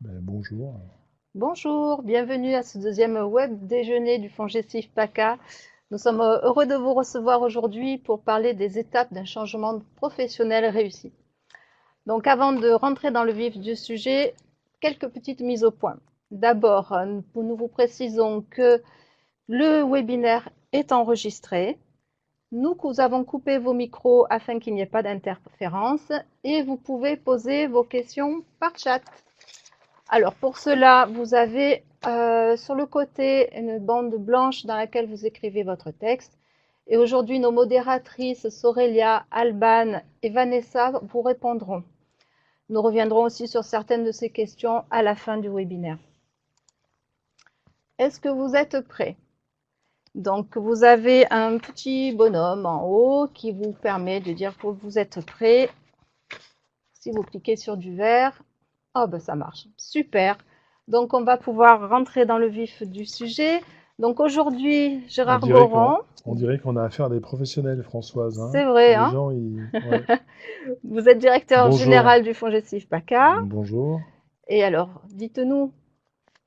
Bonjour. Bonjour, bienvenue à ce deuxième web déjeuner du FONGECIF PACA. Nous sommes heureux de vous recevoir aujourd'hui pour parler des étapes d'un changement professionnel réussi. Donc avant de rentrer dans le vif du sujet, quelques petites mises au point. D'abord, nous vous précisons que le webinaire est enregistré. Nous avons coupé vos micros afin qu'il n'y ait pas d'interférence et vous pouvez poser vos questions par chat. Alors pour cela, vous avez sur le côté une bande blanche dans laquelle vous écrivez votre texte. Et aujourd'hui, nos modératrices Sorelia, Alban et Vanessa vous répondront. Nous reviendrons aussi sur certaines de ces questions à la fin du webinaire. Est-ce que vous êtes prêts? Donc, vous avez un petit bonhomme en haut qui vous permet de dire que vous êtes prêt. Si vous cliquez sur du vert, oh ben ça marche, super. Donc on va pouvoir rentrer dans le vif du sujet. Donc aujourd'hui, On Gérard dirait qu'on Boran, on dirait qu'on a affaire à des professionnels, Françoise, hein. c'est vrai, Les hein, gens, ils... Ouais. vous êtes directeur Bonjour. général du FONGECIF PACA. Bonjour. Et alors, dites-nous,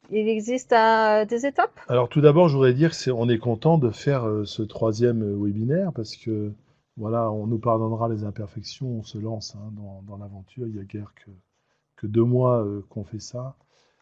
il existe des étapes? Alors tout d'abord, je voudrais dire on est content de faire ce troisième webinaire parce que voilà, on nous pardonnera les imperfections, on se lance hein, dans l'aventure. Il y a guère que 2 mois qu'on fait ça.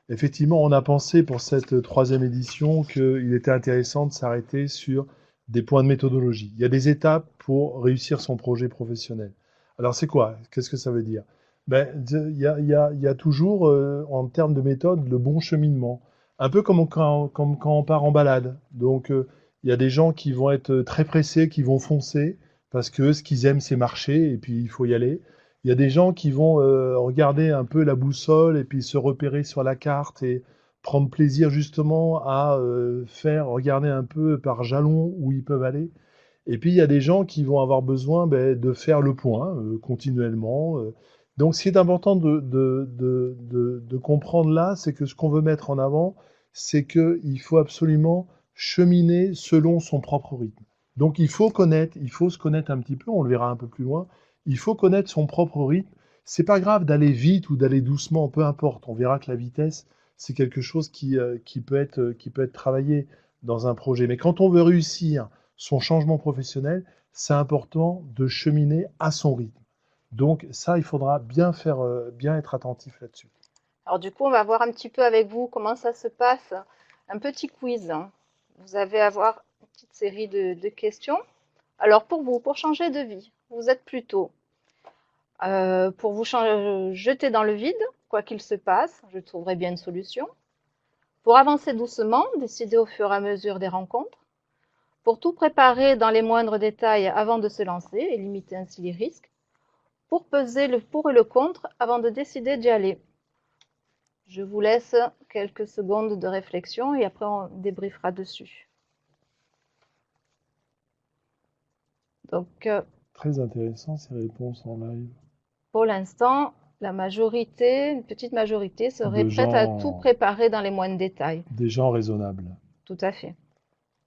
Effectivement, on a pensé pour cette troisième édition qu'il était intéressant de s'arrêter sur des points de méthodologie. Il y a des étapes pour réussir son projet professionnel. Alors c'est quoi? Qu'est-ce que ça veut dire? Il y a toujours, en termes de méthode, le bon cheminement. Un peu comme quand on part en balade. Donc il y a des gens qui vont être très pressés, qui vont foncer, parce que ce qu'ils aiment, c'est marcher, et puis il faut y aller. Il y a des gens qui vont regarder un peu la boussole et puis se repérer sur la carte et prendre plaisir justement à faire regarder un peu par jalon où ils peuvent aller. Et puis il y a des gens qui vont avoir besoin de faire le point continuellement. Donc ce qui est important de comprendre là, c'est que ce qu'on veut mettre en avant, c'est qu'il faut absolument cheminer selon son propre rythme. Donc il faut se connaître un petit peu, on le verra un peu plus loin, il faut connaître son propre rythme. C'est pas grave d'aller vite ou d'aller doucement, peu importe. On verra que la vitesse, c'est quelque chose qui peut être travaillé dans un projet. Mais quand on veut réussir son changement professionnel, c'est important de cheminer à son rythme. Donc ça, il faudra bien faire, bien être attentif là-dessus. Alors du coup, on va voir un petit peu avec vous comment ça se passe. Un petit quiz, hein. Vous allez avoir une petite série de questions. Alors pour vous, pour changer de vie, vous êtes plutôt pour vous jeter dans le vide, quoi qu'il se passe, je trouverai bien une solution. Pour avancer doucement, décider au fur et à mesure des rencontres. Pour tout préparer dans les moindres détails avant de se lancer et limiter ainsi les risques. Pour peser le pour et le contre avant de décider d'y aller. Je vous laisse quelques secondes de réflexion et après on débriefera dessus. Donc, Très intéressant ces réponses en live. pour l'instant, la majorité, une petite majorité, serait De prête à tout gens, préparer dans les moindres détails. des gens raisonnables. Tout à fait.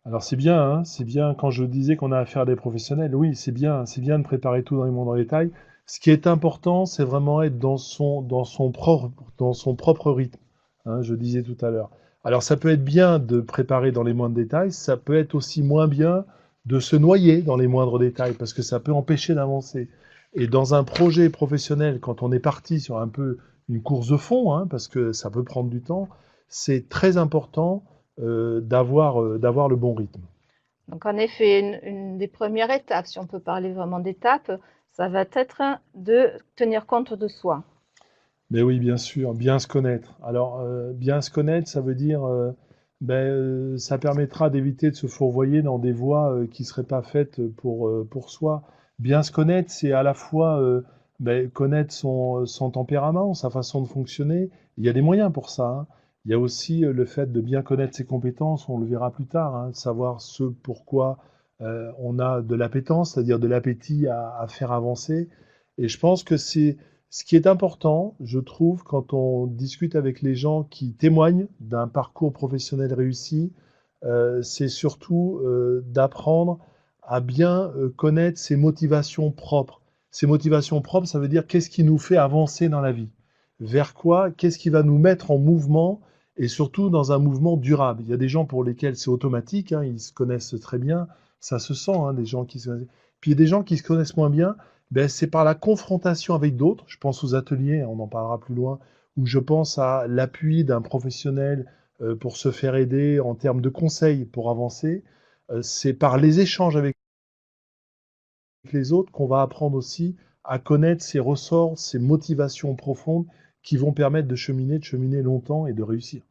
Alors c'est bien, hein, c'est bien quand je disais qu'on a affaire à des professionnels, oui, c'est bien de préparer tout dans les moindres détails. Ce qui est important, c'est vraiment être dans son propre rythme, hein, je disais tout à l'heure. Alors ça peut être bien de préparer dans les moindres détails, ça peut être aussi moins bien de se noyer dans les moindres détails, parce que ça peut empêcher d'avancer. Et dans un projet professionnel, quand on est parti sur un peu une course de fond, hein, parce que ça peut prendre du temps, c'est très important d'avoir le bon rythme. Donc, en effet, une des premières étapes, si on peut parler vraiment d'étapes, ça va être de tenir compte de soi. Mais oui, bien sûr, bien se connaître. Alors, bien se connaître, ça veut dire, ça permettra d'éviter de se fourvoyer dans des voies qui ne seraient pas faites pour soi. Bien se connaître, c'est à la fois connaître son tempérament, sa façon de fonctionner. Il y a des moyens pour ça, hein. Il y a aussi le fait de bien connaître ses compétences, on le verra plus tard, hein, savoir ce pourquoi on a de l'appétence, c'est-à-dire de l'appétit à faire avancer. Et je pense que c'est ce qui est important, je trouve, quand on discute avec les gens qui témoignent d'un parcours professionnel réussi, c'est surtout d'apprendre à bien connaître ses motivations propres. Ses motivations propres, ça veut dire qu'est-ce qui nous fait avancer dans la vie. vers quoi, qu'est-ce qui va nous mettre en mouvement et surtout dans un mouvement durable. Il y a des gens pour lesquels c'est automatique, hein, ils se connaissent très bien, ça se sent, hein, des gens qui se connaissent. Puis il y a des gens qui se connaissent moins bien, ben, c'est par la confrontation avec d'autres, je pense aux ateliers, on en parlera plus loin, ou je pense à l'appui d'un professionnel pour se faire aider en termes de conseils pour avancer. C'est par les échanges avec les autres qu'on va apprendre aussi à connaître ses ressorts, ses motivations profondes qui vont permettre de cheminer longtemps et de réussir.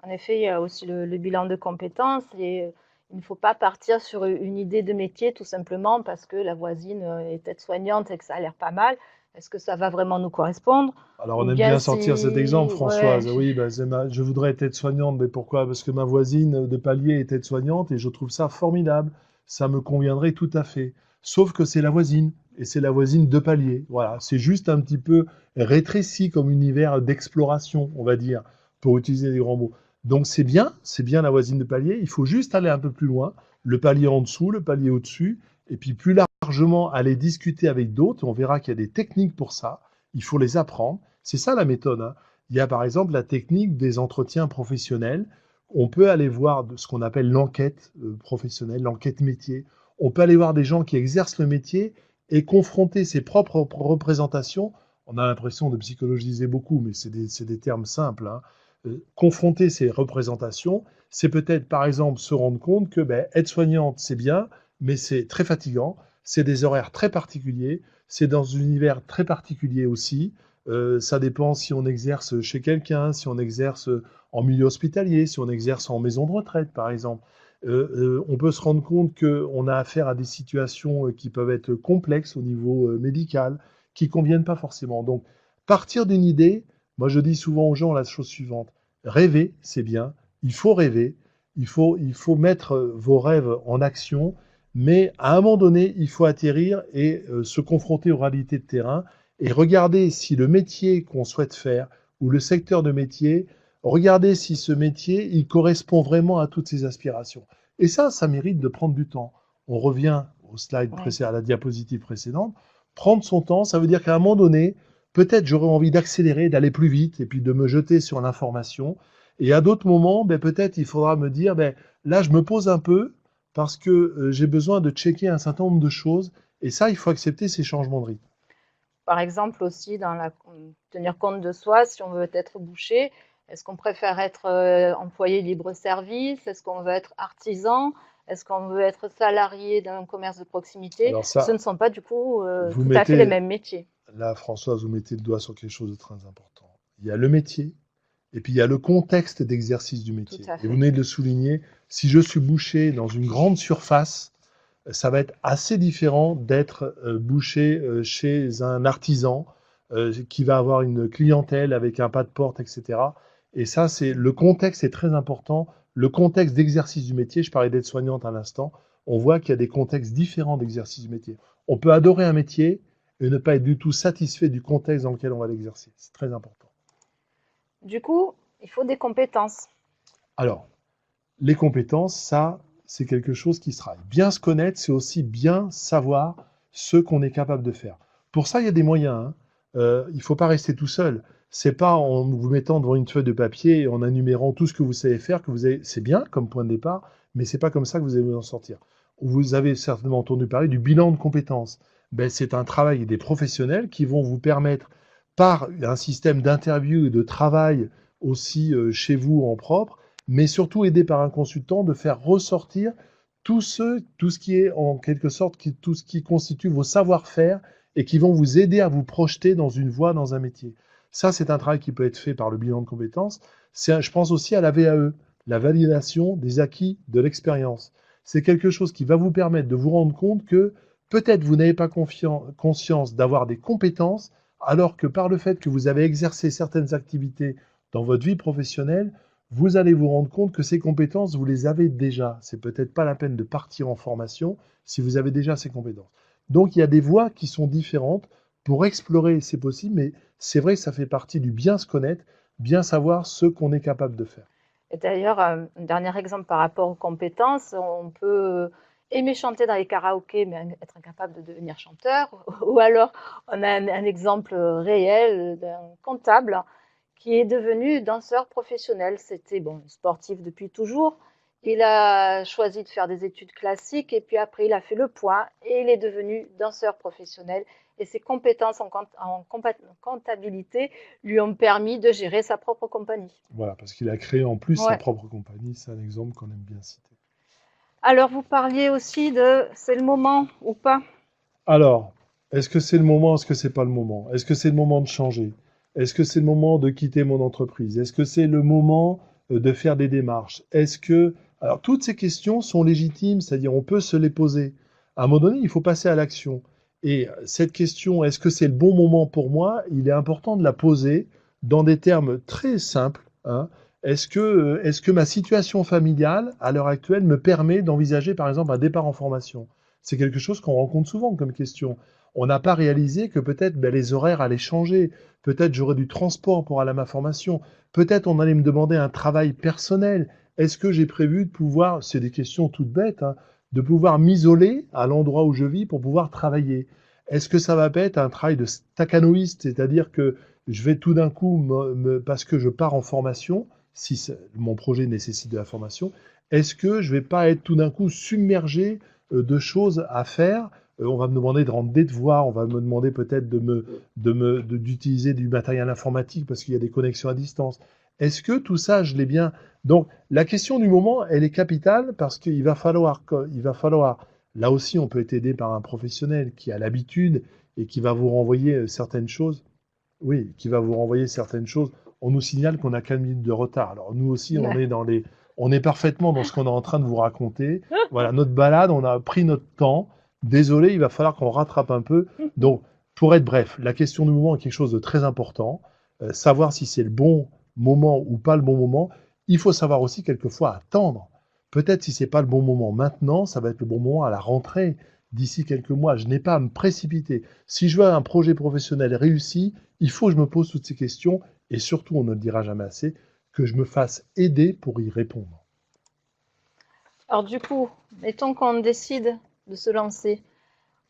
En effet, il y a aussi le bilan de compétences et il ne faut pas partir sur une idée de métier tout simplement parce que la voisine est aide-soignante et que ça a l'air pas mal. Est-ce que ça va vraiment nous correspondre? Alors, on Ou aime bien bien sortir cet exemple, si, ouais, Françoise. Oui, ben, je voudrais être aide-soignante, mais pourquoi? Parce que ma voisine de palier est aide-soignante et je trouve ça formidable. Ça me conviendrait tout à fait. Sauf que c'est la voisine, et c'est la voisine de palier. Voilà, c'est juste un petit peu rétréci comme univers d'exploration, on va dire, pour utiliser des grands mots. Donc c'est bien la voisine de palier. Il faut juste aller un peu plus loin, le palier en dessous, le palier au-dessus, et puis plus largement aller discuter avec d'autres. On verra qu'il y a des techniques pour ça. Il faut les apprendre. C'est ça la méthode, hein. Il y a par exemple la technique des entretiens professionnels. On peut aller voir ce qu'on appelle l'enquête professionnelle, l'enquête métier. On peut aller voir des gens qui exercent le métier et confronter ses propres représentations. On a l'impression de psychologiser beaucoup, mais c'est des termes simples, hein. Confronter ces représentations, c'est peut-être par exemple se rendre compte que ben, être soignante, c'est bien, mais c'est très fatigant, c'est des horaires très particuliers, c'est dans un univers très particulier aussi. Ça dépend si on exerce chez quelqu'un, si on exerce en milieu hospitalier, si on exerce en maison de retraite, par exemple. On peut se rendre compte qu'on a affaire à des situations qui peuvent être complexes au niveau médical, qui ne conviennent pas forcément. Donc, partir d'une idée, moi je dis souvent aux gens la chose suivante, rêver, c'est bien, il faut rêver, il faut mettre vos rêves en action, mais à un moment donné, il faut atterrir et se confronter aux réalités de terrain et regarder si le métier qu'on souhaite faire ou le secteur de métier, regarder si ce métier, il correspond vraiment à toutes ces aspirations. Et ça mérite de prendre du temps. On revient au slide ouais. à la diapositive précédente. Prendre son temps, ça veut dire qu'à un moment donné, peut-être j'aurais envie d'accélérer, d'aller plus vite et puis de me jeter sur l'information. Et à d'autres moments, ben, peut-être il faudra me dire, ben, là je me pose un peu parce que j'ai besoin de checker un certain nombre de choses. Et ça, il faut accepter ces changements de rythme. Par exemple aussi tenir compte de soi si on veut être boucher. Est-ce qu'on préfère être employé libre-service? Est-ce qu'on veut être artisan? Est-ce qu'on veut être salarié d'un commerce de proximité? Alors Ce ça, ne sont pas du coup vous tout à fait les mettez, mêmes métiers. là, Françoise, vous mettez le doigt sur quelque chose de très important. Il y a le métier, et puis il y a le contexte d'exercice du Tout métier. à Et vous fait. venez de le souligner, si je suis boucher dans une grande surface, ça va être assez différent d'être boucher chez un artisan qui va avoir une clientèle avec un pas de porte, etc. Et ça, c'est le contexte est très important. Le contexte d'exercice du métier, je parlais d'aide-soignante à l'instant, on voit qu'il y a des contextes différents d'exercice du métier. On peut adorer un métier et ne pas être du tout satisfait du contexte dans lequel on va l'exercer. C'est très important. Du coup, il faut des compétences. Alors, les compétences, ça, c'est quelque chose qui se travaille. Bien se connaître, c'est aussi bien savoir ce qu'on est capable de faire. Pour ça, il y a des moyens, hein. Il ne faut pas rester tout seul. C'est pas en vous mettant devant une feuille de papier et en énumérant tout ce que vous savez faire que vous avez. C'est bien comme point de départ, mais c'est pas comme ça que vous allez vous en sortir. Vous avez certainement entendu parler du bilan de compétences. Ben, c'est un travail des professionnels qui vont vous permettre, par un système d'interview et de travail aussi chez vous en propre, mais surtout aidé par un consultant, de faire ressortir tout ce qui est en quelque sorte, tout ce qui constitue vos savoir-faire et qui vont vous aider à vous projeter dans une voie, dans un métier. Ça, c'est un travail qui peut être fait par le bilan de compétences. Je pense aussi à la VAE, la validation des acquis de l'expérience. C'est quelque chose qui va vous permettre de vous rendre compte que peut-être vous n'avez pas conscience d'avoir des compétences, alors que par le fait que vous avez exercé certaines activités dans votre vie professionnelle, vous allez vous rendre compte que ces compétences, vous les avez déjà. C'est peut-être pas la peine de partir en formation si vous avez déjà ces compétences. Donc il y a des voies qui sont différentes pour explorer, c'est possible, mais c'est vrai que ça fait partie du bien se connaître, bien savoir ce qu'on est capable de faire. Et d'ailleurs, un dernier exemple par rapport aux compétences, on peut aimer chanter dans les karaokés, mais être incapable de devenir chanteur. Ou alors, on a un exemple réel d'un comptable qui est devenu danseur professionnel. C'était bon, sportif depuis toujours. Il a choisi de faire des études classiques et puis après, il a fait le point et il est devenu danseur professionnel. Et ses compétences en comptabilité lui ont permis de gérer sa propre compagnie. Voilà, parce qu'il a créé en plus sa Ouais. propre compagnie. C'est un exemple qu'on aime bien citer. Alors, vous parliez aussi de c'est le moment ou pas? Alors, est-ce que c'est le moment? Est-ce que c'est pas le moment? Est-ce que c'est le moment de changer? Est-ce que c'est le moment de quitter mon entreprise? Est-ce que c'est le moment de faire des démarches? Est-ce que... Alors, toutes ces questions sont légitimes, c'est-à-dire on peut se les poser. À un moment donné, il faut passer à l'action. Et cette question, est-ce que c'est le bon moment pour moi? Il est important de la poser dans des termes très simples, hein. Est-ce que ma situation familiale, à l'heure actuelle, me permet d'envisager, par exemple, un départ en formation? C'est quelque chose qu'on rencontre souvent comme question. On n'a pas réalisé que peut-être les horaires allaient changer. Peut-être j'aurais du transport pour aller à ma formation. Peut-être on allait me demander un travail personnel. Est-ce que j'ai prévu de pouvoir, c'est des questions toutes bêtes, hein, de pouvoir m'isoler à l'endroit où je vis pour pouvoir travailler? Est-ce que ça va pas être un travail de staccanoïste, c'est-à-dire que je vais tout d'un coup, parce que je pars en formation, si mon projet nécessite de la formation, est-ce que je vais pas être tout d'un coup submergé de choses à faire? On va me demander de rendre des devoirs, on va me demander peut-être d'utiliser du matériel informatique parce qu'il y a des connexions à distance. Est-ce que tout ça, je l'ai bien? Donc, la question du moment, elle est capitale parce il va falloir, là aussi, on peut être aidé par un professionnel qui a l'habitude et qui va vous renvoyer certaines choses. Oui, qui va vous renvoyer certaines choses. On nous signale qu'on a 4 minutes de retard. Alors nous aussi, Ouais. on est parfaitement dans ce qu'on est en train de vous raconter. Voilà, notre balade, on a pris notre temps. Désolé, il va falloir qu'on rattrape un peu. Donc, pour être bref, la question du moment est quelque chose de très important. Savoir si c'est le bon moment ou pas le bon moment. Il faut savoir aussi quelquefois attendre. Peut-être si c'est pas le bon moment maintenant, ça va être le bon moment à la rentrée, d'ici quelques mois. Je n'ai pas à me précipiter. Si je veux un projet professionnel réussi, il faut que je me pose toutes ces questions et surtout, on ne le dira jamais assez, que je me fasse aider pour y répondre. Alors du coup, mettons qu'on décide de se lancer.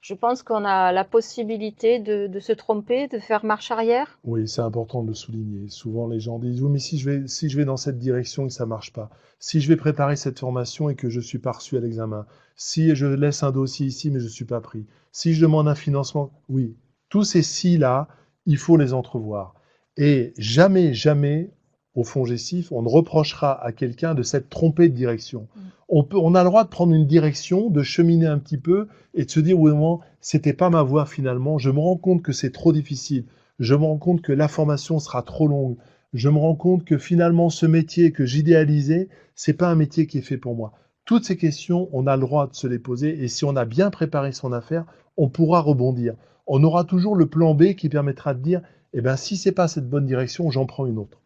Je pense qu'on a la possibilité de se tromper, de faire marche arrière. Oui, c'est important de le souligner. Souvent, les gens disent, oui, mais si je vais dans cette direction et que ça marche pas, si je vais préparer cette formation et que je suis pas reçu à l'examen, si je laisse un dossier ici mais je suis pas pris, si je demande un financement, oui, tous ces si-là, il faut les entrevoir. Et jamais, jamais, au fond gestif, on ne reprochera à quelqu'un de s'être trompé de direction. On a le droit de prendre une direction, de cheminer un petit peu et de se dire, oui, non, c'était pas ma voie finalement, je me rends compte que c'est trop difficile. Je me rends compte que la formation sera trop longue. Je me rends compte que finalement, ce métier que j'idéalisais, c'est pas un métier qui est fait pour moi. Toutes ces questions, on a le droit de se les poser et si on a bien préparé son affaire, on pourra rebondir. On aura toujours le plan B qui permettra de dire, eh ben, si c'est pas cette bonne direction, j'en prends une autre.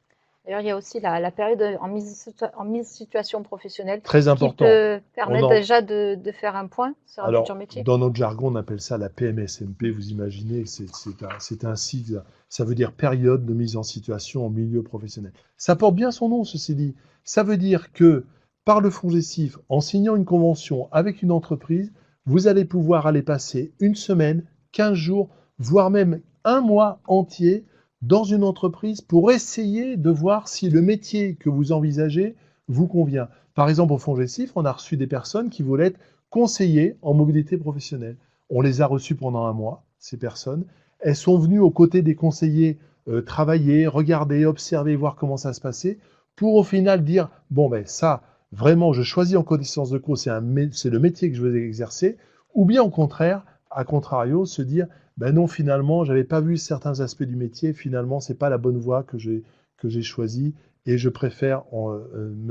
D'ailleurs, il y a aussi la période en mise situation professionnelle Très qui important. peut On permettre en, déjà de faire un point sur un futur Alors, métier. dans notre jargon, on appelle ça la PMSMP. Vous imaginez, c'est un sigle. Ça veut dire période de mise en situation en milieu professionnel. Ça porte bien son nom, ceci dit. Ça veut dire que par le FONGECIF, en signant une convention avec une entreprise, vous allez pouvoir aller passer une semaine, 15 jours, voire même un mois entier dans une entreprise pour essayer de voir si le métier que vous envisagez vous convient. Par exemple, au FONGECIF, on a reçu des personnes qui voulaient être conseillers en mobilité professionnelle. On les a reçus pendant un mois, ces personnes. Elles sont venues aux côtés des conseillers travailler, regarder, observer, voir comment ça se passait, pour au final dire, bon ben ça, vraiment, je choisis en connaissance de cause, c'est le métier que je veux exercer, ou bien au contraire, à contrario, se dire, ben non, finalement, j'avais pas vu certains aspects du métier, finalement, c'est pas la bonne voie que j'ai choisie, et je préfère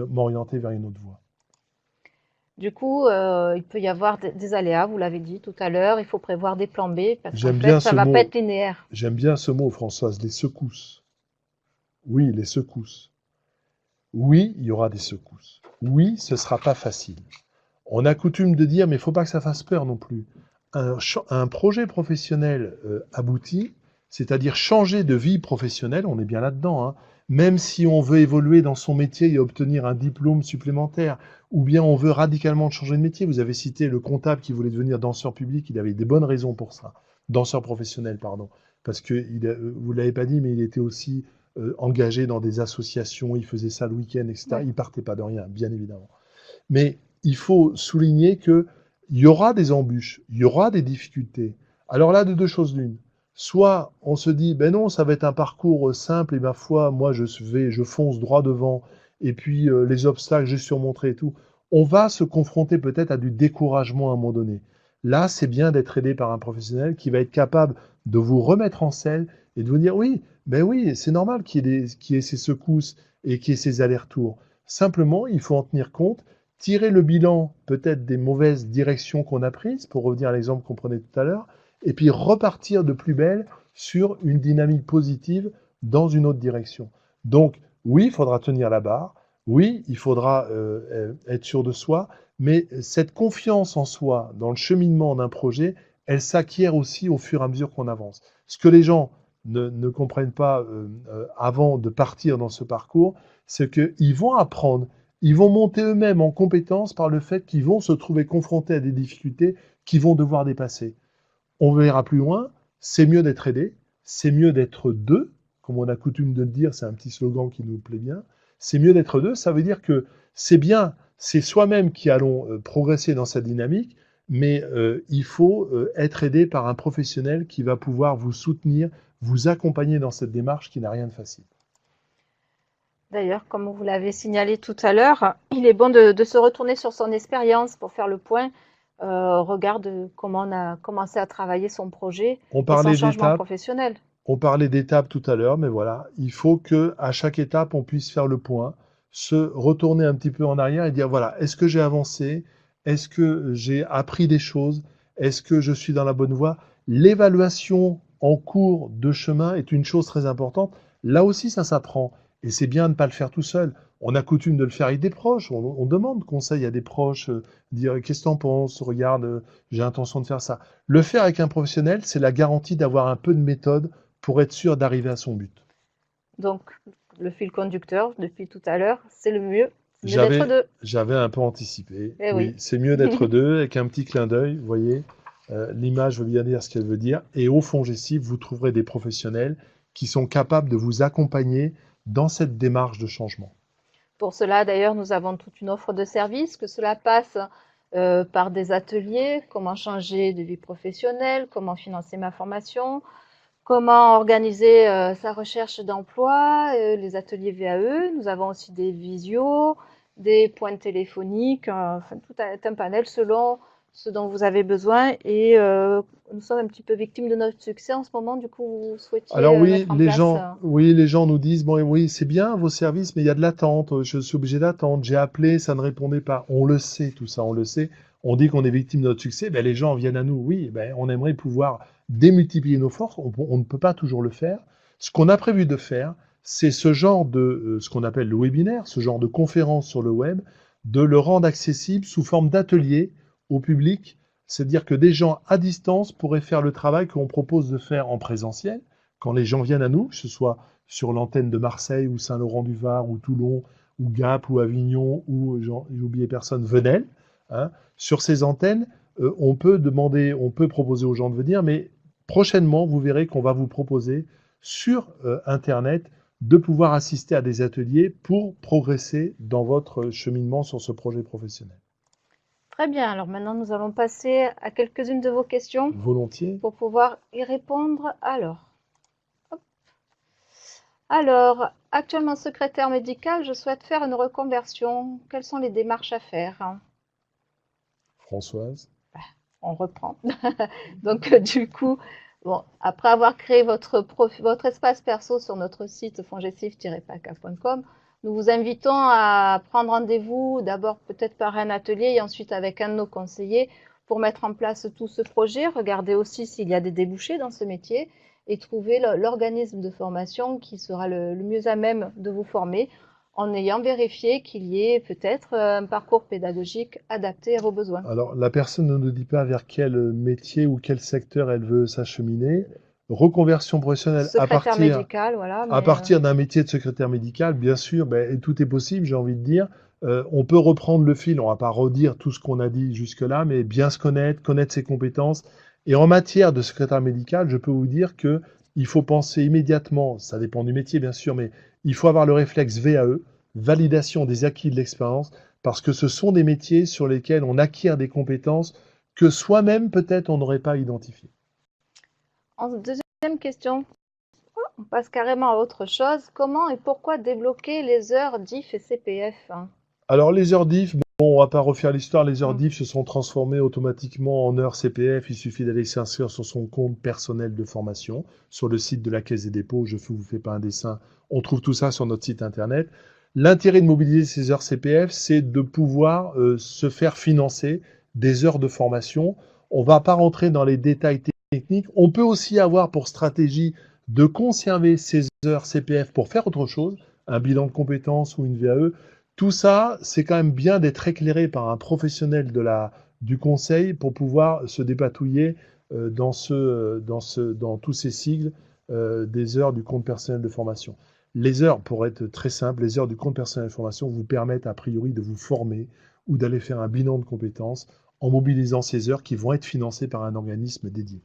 m'orienter vers une autre voie. Du coup, il peut y avoir des aléas, vous l'avez dit tout à l'heure, il faut prévoir des plans B parce qu'en J'aime fait, bien ça ce va pas mot, être linéaire. j'aime bien ce mot, Françoise, les secousses. Oui, les secousses. Oui, il y aura des secousses. Oui, ce sera pas facile. On a coutume de dire, mais il faut pas que ça fasse peur non plus. Un projet professionnel abouti, c'est-à-dire changer de vie professionnelle, on est bien là-dedans, hein. Même si on veut évoluer dans son métier et obtenir un diplôme supplémentaire, ou bien on veut radicalement changer de métier. Vous avez cité le comptable qui voulait devenir danseur public, il avait des bonnes raisons pour ça. Danseur professionnel, pardon. Parce que, vous ne l'avez pas dit, mais il était aussi engagé dans des associations, il faisait ça le week-end, etc. Ouais. Il partait pas de rien, bien évidemment. Mais il faut souligner qu'il y aura des embûches, il y aura des difficultés. Alors là, de deux choses l'une. Soit on se dit, ben non, ça va être un parcours simple et ma foi, moi je fonce droit devant et puis les obstacles, j'ai surmonté et tout. On va se confronter peut-être à du découragement à un moment donné. Là, c'est bien d'être aidé par un professionnel qui va être capable de vous remettre en selle et de vous dire, oui, ben oui, c'est normal qu'il y ait ces secousses et qu'il y ait ces allers-retours. Simplement, il faut en tenir compte, tirer le bilan peut-être des mauvaises directions qu'on a prises, pour revenir à l'exemple qu'on prenait tout à l'heure, et puis repartir de plus belle sur une dynamique positive dans une autre direction. Donc, oui, il faudra tenir la barre, oui, il faudra être sûr de soi, mais cette confiance en soi dans le cheminement d'un projet, elle s'acquiert aussi au fur et à mesure qu'on avance. Ce que les gens ne comprennent pas avant de partir dans ce parcours, c'est qu'ils vont apprendre, ils vont monter eux-mêmes en compétence par le fait qu'ils vont se trouver confrontés à des difficultés qu'ils vont devoir dépasser. On verra plus loin, c'est mieux d'être aidé, c'est mieux d'être deux, comme on a coutume de le dire, c'est un petit slogan qui nous plaît bien. C'est mieux d'être deux, ça veut dire que c'est bien, c'est soi-même qui allons progresser dans sa dynamique, mais il faut être aidé par un professionnel qui va pouvoir vous soutenir, vous accompagner dans cette démarche qui n'a rien de facile. D'ailleurs, comme vous l'avez signalé tout à l'heure, il est bon de se retourner sur son expérience pour faire le point au regard de comment on a commencé à travailler son projet On et son parlait changement d'étapes, professionnel. On parlait d'étapes tout à l'heure, mais voilà, il faut que à chaque étape, on puisse faire le point, se retourner un petit peu en arrière et dire, voilà, est-ce que j'ai avancé? Est-ce que j'ai appris des choses? Est-ce que je suis dans la bonne voie? L'évaluation en cours de chemin est une chose très importante. Là aussi, ça s'apprend. Et c'est bien de ne pas le faire tout seul. On a coutume de le faire avec des proches. On demande conseil à des proches, dire, qu'est-ce que t'en penses? Regarde, j'ai intention de faire ça. Le faire avec un professionnel, c'est la garantie d'avoir un peu de méthode pour être sûr d'arriver à son but. Donc, le fil conducteur, depuis tout à l'heure, c'est mieux d'être J'avais, deux. j'avais un peu anticipé. Eh Oui, oui. c'est mieux d'être deux avec un petit clin d'œil. Vous voyez, l'image veut bien dire ce qu'elle veut dire. Et au fond Gestif, vous trouverez des professionnels qui sont capables de vous accompagner dans cette démarche de changement. Pour cela, d'ailleurs, nous avons toute une offre de services, que cela passe par des ateliers, comment changer de vie professionnelle, comment financer ma formation, comment organiser sa recherche d'emploi, les ateliers VAE. Nous avons aussi des visios, des points téléphoniques, enfin tout un panel selon ce dont vous avez besoin. Et nous sommes un petit peu victimes de notre succès en ce moment. Du coup, vous Alors souhaitiez oui, mettre en place. les gens nous disent, bon, oui, c'est bien vos services, mais il y a de l'attente. Je suis obligé d'attendre. J'ai appelé, ça ne répondait pas. On le sait, tout ça, on le sait. On dit qu'on est victime de notre succès. Ben, les gens viennent à nous. Oui, ben, on aimerait pouvoir démultiplier nos forces. On ne peut pas toujours le faire. Ce qu'on a prévu de faire, c'est ce genre de, ce qu'on appelle le webinaire, ce genre de conférence sur le web, de le rendre accessible sous forme d'atelier au public. C'est-à-dire que des gens à distance pourraient faire le travail qu'on propose de faire en présentiel quand les gens viennent à nous, que ce soit sur l'antenne de Marseille ou Saint-Laurent-du-Var ou Toulon ou Gap ou Avignon ou, j'ai oublié personne, Venelle, hein, sur ces antennes, on peut demander, on peut proposer aux gens de venir, mais prochainement, vous verrez qu'on va vous proposer sur Internet de pouvoir assister à des ateliers pour progresser dans votre cheminement sur ce projet professionnel. Très bien. Alors maintenant, nous allons passer à quelques-unes de vos questions Volontiers. pour pouvoir y répondre. Alors, actuellement secrétaire médicale, je souhaite faire une reconversion. Quelles sont les démarches à faire? Françoise. On reprend. Donc, du coup, bon, après avoir créé votre espace perso sur notre site fongestif-paca.com, nous vous invitons à prendre rendez-vous d'abord peut-être par un atelier et ensuite avec un de nos conseillers pour mettre en place tout ce projet, regarder aussi s'il y a des débouchés dans ce métier et trouver l'organisme de formation qui sera le mieux à même de vous former en ayant vérifié qu'il y ait peut-être un parcours pédagogique adapté à vos besoins. Alors, la personne ne nous dit pas vers quel métier ou quel secteur elle veut s'acheminer. reconversion professionnelle Secrétaire médical, voilà, à mais partir d'un métier de secrétaire médical, bien sûr, ben, tout est possible, j'ai envie de dire. On peut reprendre le fil, on ne va pas redire tout ce qu'on a dit jusque-là, mais bien se connaître, connaître ses compétences. Et en matière de secrétaire médical, je peux vous dire que il faut penser immédiatement, ça dépend du métier bien sûr, mais il faut avoir le réflexe VAE, validation des acquis de l'expérience, parce que ce sont des métiers sur lesquels on acquiert des compétences que soi-même peut-être on n'aurait pas identifiées. en deuxième question, on passe carrément à autre chose. Comment et pourquoi débloquer les heures DIF et CPF, hein? Alors les heures diff, bon, on va pas refaire l'histoire, les heures Mm. diff se sont transformées automatiquement en heures CPF, il suffit d'aller s'inscrire sur son compte personnel de formation, sur le site de la Caisse des dépôts, je ne vous fais pas un dessin, on trouve tout ça sur notre site internet. L'intérêt de mobiliser ces heures CPF, c'est de pouvoir se faire financer des heures de formation. On ne va pas rentrer dans les détails techniques, on peut aussi avoir pour stratégie de conserver ces heures CPF pour faire autre chose, un bilan de compétences ou une VAE. Tout ça, c'est quand même bien d'être éclairé par un professionnel du conseil pour pouvoir se dépatouiller dans tous ces sigles des heures du compte personnel de formation. Les heures, pour être très simple, les heures du compte personnel de formation vous permettent a priori de vous former ou d'aller faire un bilan de compétences en mobilisant ces heures qui vont être financées par un organisme dédié.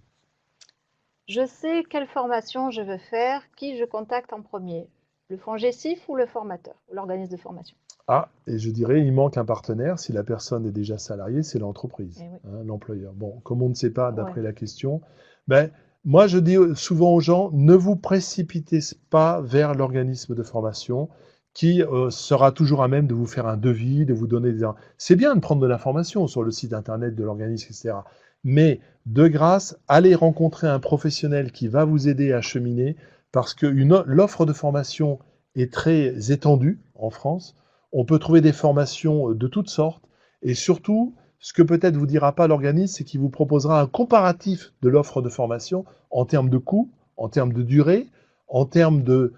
Je sais quelle formation je veux faire, qui je contacte en premier, le FONGECIF ou le formateur, ou l'organisme de formation. Ah, et je dirais, il manque un partenaire. Si la personne est déjà salariée, c'est l'entreprise, Eh oui. hein, l'employeur. Bon, comme on ne sait pas, d'après Ouais. la question, ben, moi je dis souvent aux gens, ne vous précipitez pas vers l'organisme de formation qui sera toujours à même de vous faire un devis, de vous donner des... C'est bien de prendre de l'information sur le site internet de l'organisme, etc. Mais de grâce, allez rencontrer un professionnel qui va vous aider à cheminer parce que l'offre de formation est très étendue en France. On peut trouver des formations de toutes sortes. Et surtout, ce que peut-être vous dira pas l'organisme, c'est qu'il vous proposera un comparatif de l'offre de formation en termes de coût, en termes de durée, en termes de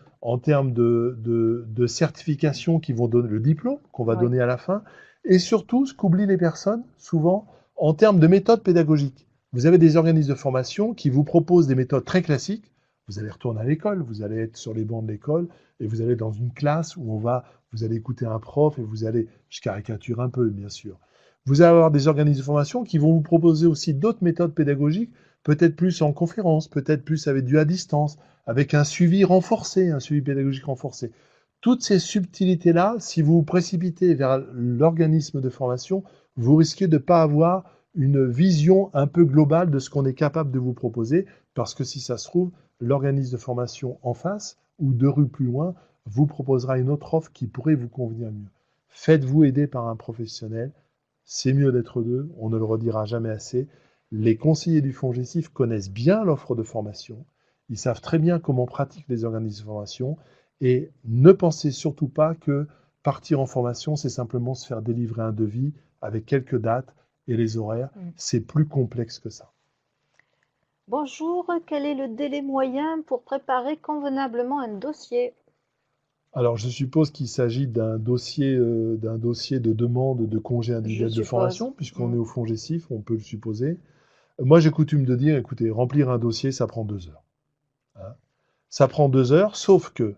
certifications qui vont donner le diplôme qu'on va Oui. donner à la fin. Et surtout, ce qu'oublient les personnes, souvent, en termes de méthodes pédagogiques. Vous avez des organismes de formation qui vous proposent des méthodes très classiques. Vous allez retourner à l'école, vous allez être sur les bancs de l'école et vous allez dans une classe où vous allez écouter un prof et je caricature un peu bien sûr, vous allez avoir des organismes de formation qui vont vous proposer aussi d'autres méthodes pédagogiques, peut-être plus en conférence, peut-être plus avec du à distance, avec un suivi renforcé, un suivi pédagogique renforcé. Toutes ces subtilités-là, si vous vous précipitez vers l'organisme de formation, vous risquez de ne pas avoir une vision un peu globale de ce qu'on est capable de vous proposer, parce que si ça se trouve, l'organisme de formation en face, ou 2 rues plus loin, vous proposera une autre offre qui pourrait vous convenir mieux. Faites-vous aider par un professionnel, c'est mieux d'être deux, on ne le redira jamais assez. Les conseillers du FONGECIF connaissent bien l'offre de formation, ils savent très bien comment pratiquent les organismes de formation, et ne pensez surtout pas que partir en formation, c'est simplement se faire délivrer un devis avec quelques dates et les horaires. C'est plus complexe que ça. Bonjour, quel est le délai moyen pour préparer convenablement un dossier? Alors, je suppose qu'il s'agit d'un dossier de demande de congé Je individuel de suppose. formation, puisqu'on est au FONGECIF, on peut le supposer. Moi, j'ai coutume de dire, écoutez, remplir un dossier, ça prend 2 heures. Hein. Ça prend 2 heures, sauf que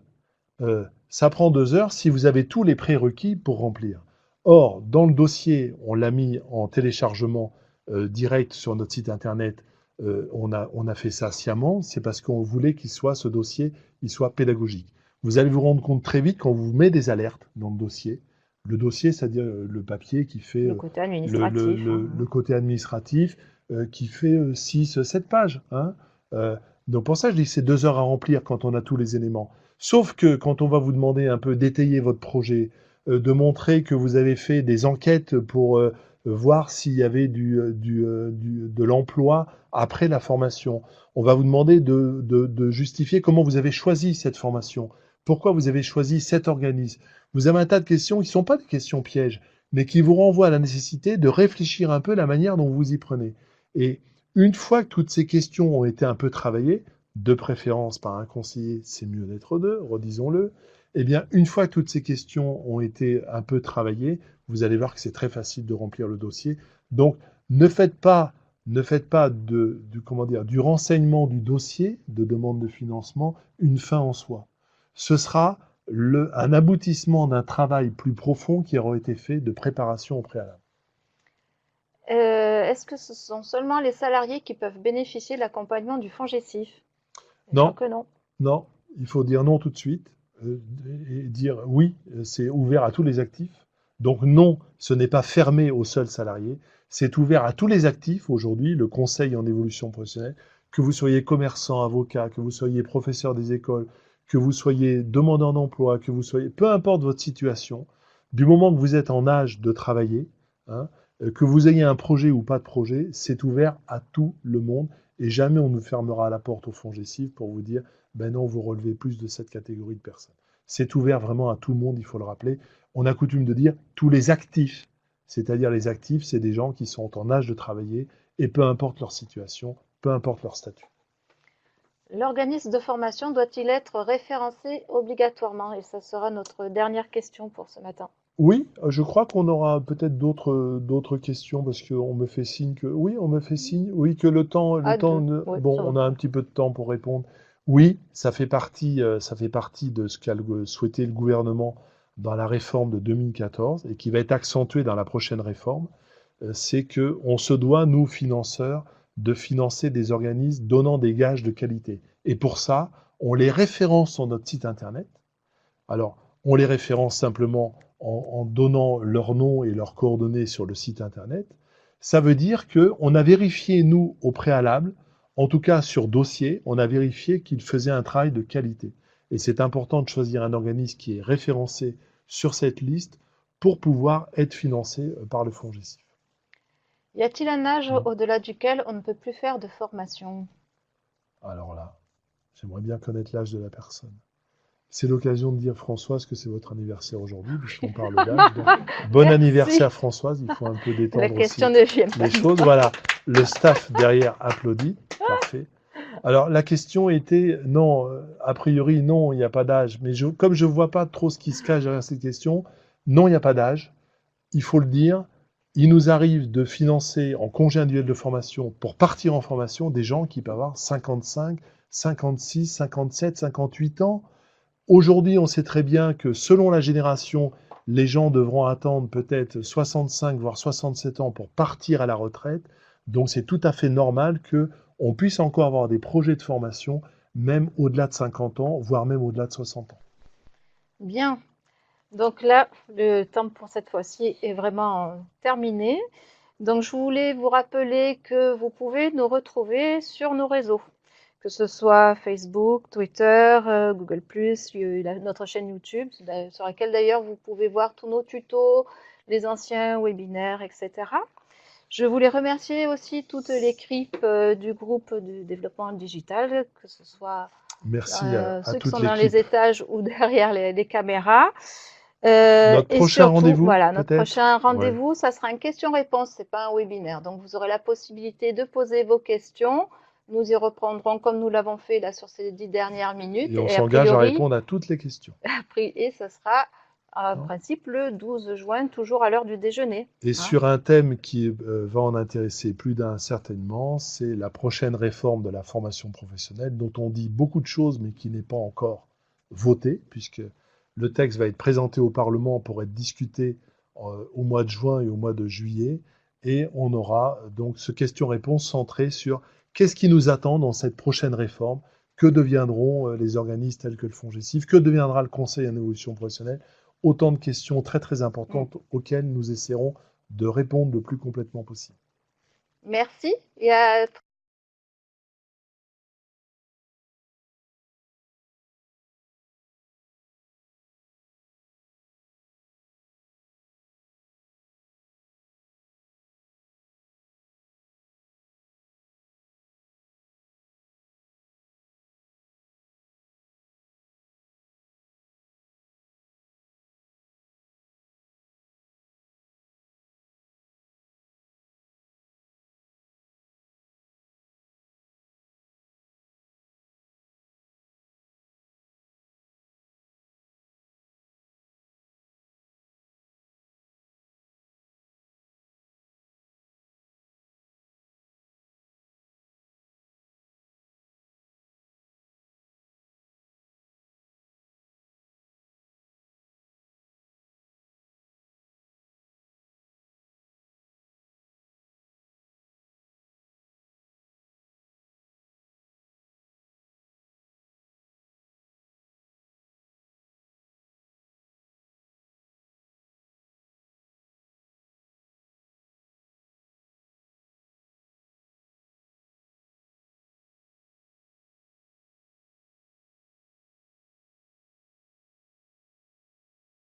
ça prend 2 heures si vous avez tous les prérequis pour remplir. Or, dans le dossier, on l'a mis en téléchargement direct sur notre site internet. On a fait ça sciemment. C'est parce qu'on voulait ce dossier, il soit pédagogique. Vous allez vous rendre compte très vite quand vous mettez des alertes dans le dossier. Le dossier, c'est-à-dire le papier qui fait Le côté administratif. le côté administratif, qui fait 6, 7 pages. Hein. Donc pour ça, je dis que c'est 2 heures à remplir quand on a tous les éléments. Sauf que quand on va vous demander un peu d'étayer votre projet, de montrer que vous avez fait des enquêtes pour voir s'il y avait de l'emploi après la formation, on va vous demander de justifier comment vous avez choisi cette formation, pourquoi vous avez choisi cet organisme. Vous avez un tas de questions qui ne sont pas des questions pièges, mais qui vous renvoient à la nécessité de réfléchir un peu la manière dont vous y prenez. Et une fois que toutes ces questions ont été un peu travaillées, de préférence par un conseiller, c'est mieux d'être deux, redisons-le. Eh bien, une fois que toutes ces questions ont été un peu travaillées, vous allez voir que c'est très facile de remplir le dossier. Donc, ne faites pas Ne faites pas du renseignement du dossier de demande de financement une fin en soi. Ce sera un aboutissement d'un travail plus profond qui aura été fait de préparation au préalable. Est-ce que ce sont seulement les salariés qui peuvent bénéficier de l'accompagnement du FONGECIF? Je crois Non, que non. non, il faut dire non tout de suite et dire oui, c'est ouvert à tous les actifs. Donc non, ce n'est pas fermé aux seuls salariés, c'est ouvert à tous les actifs aujourd'hui, le conseil en évolution professionnelle, que vous soyez commerçant, avocat, que vous soyez professeur des écoles, que vous soyez demandeur d'emploi, que vous soyez, peu importe votre situation, du moment que vous êtes en âge de travailler, hein, que vous ayez un projet ou pas de projet, c'est ouvert à tout le monde et jamais on nous fermera la porte au FONGECIF pour vous dire ben non, vous relevez plus de cette catégorie de personnes. C'est ouvert vraiment à tout le monde, il faut le rappeler. On a coutume de dire tous les actifs, c'est-à-dire les actifs, c'est des gens qui sont en âge de travailler et peu importe leur situation, peu importe leur statut. L'organisme de formation doit-il être référencé obligatoirement? Et ça sera notre dernière question pour ce matin. Oui, je crois qu'on aura peut-être d'autres questions parce qu'on me fait signe que oui, on me fait signe, oui, que À deux. Oui, bon, ça va. on a un petit peu de temps pour répondre. Oui, ça fait partie de ce qu'a souhaité le gouvernement dans la réforme de 2014 et qui va être accentué dans la prochaine réforme. C'est que on se doit, nous, financeurs, de financer des organismes donnant des gages de qualité. Et pour ça, on les référence sur notre site internet. Alors, on les référence simplement en donnant leur nom et leurs coordonnées sur le site internet. Ça veut dire qu'on a vérifié, nous, au préalable, en tout cas sur dossier, on a vérifié qu'ils faisaient un travail de qualité. Et c'est important de choisir un organisme qui est référencé sur cette liste pour pouvoir être financé par le FONGECIF. Y a-t-il un âge au-delà duquel on ne peut plus faire de formation? Alors là, j'aimerais bien connaître l'âge de la personne. C'est l'occasion de dire, Françoise, que c'est votre anniversaire aujourd'hui, puisqu'on parle d'âge. Donc, bon anniversaire, Merci. Françoise. Il faut un peu La détendre question aussi ne vient pas les de choses. moi. Voilà, le staff derrière applaudit. Parfait. Alors, la question était, non, a priori, non, il n'y a pas d'âge. Mais comme je ne vois pas trop ce qui se cache derrière cette question, non, il n'y a pas d'âge. Il faut le dire. Il nous arrive de financer en congé individuel de formation pour partir en formation des gens qui peuvent avoir 55, 56, 57, 58 ans. Aujourd'hui, on sait très bien que selon la génération, les gens devront attendre peut-être 65 voire 67 ans pour partir à la retraite. Donc c'est tout à fait normal qu'on puisse encore avoir des projets de formation, même au-delà de 50 ans, voire même au-delà de 60 ans. Bien. Donc là, le temps pour cette fois-ci est vraiment terminé. Donc je voulais vous rappeler que vous pouvez nous retrouver sur nos réseaux, que ce soit Facebook, Twitter, Google+, notre chaîne YouTube, sur laquelle d'ailleurs vous pouvez voir tous nos tutos, les anciens webinaires, etc. Je voulais remercier aussi toute l'équipe du groupe du développement digital, que ce soit Merci à ceux qui toute sont dans les l'équipe. étages ou derrière les caméras. Notre Et prochain surtout, rendez-vous, voilà, notre peut-être? prochain Ouais. rendez-vous, ça sera une question-réponse, c'est pas un webinaire. Donc, vous aurez la possibilité de poser vos questions. Nous y reprendrons comme nous l'avons fait là sur ces 10 dernières minutes. Et on Et a s'engage à priori, répondre à toutes les questions. et ce sera en Hein. principe le 12 juin, toujours à l'heure du déjeuner. Et Hein. sur un thème qui va en intéresser plus d'un certainement, c'est la prochaine réforme de la formation professionnelle, dont on dit beaucoup de choses, mais qui n'est pas encore votée, puisque le texte va être présenté au Parlement pour être discuté au mois de juin et au mois de juillet. Et on aura donc ce question-réponse centré sur qu'est-ce qui nous attend dans cette prochaine réforme, que deviendront les organismes tels que le FONGECIF, que deviendra le Conseil en évolution professionnelle. Autant de questions très très importantes auxquelles nous essaierons de répondre le plus complètement possible. Merci et à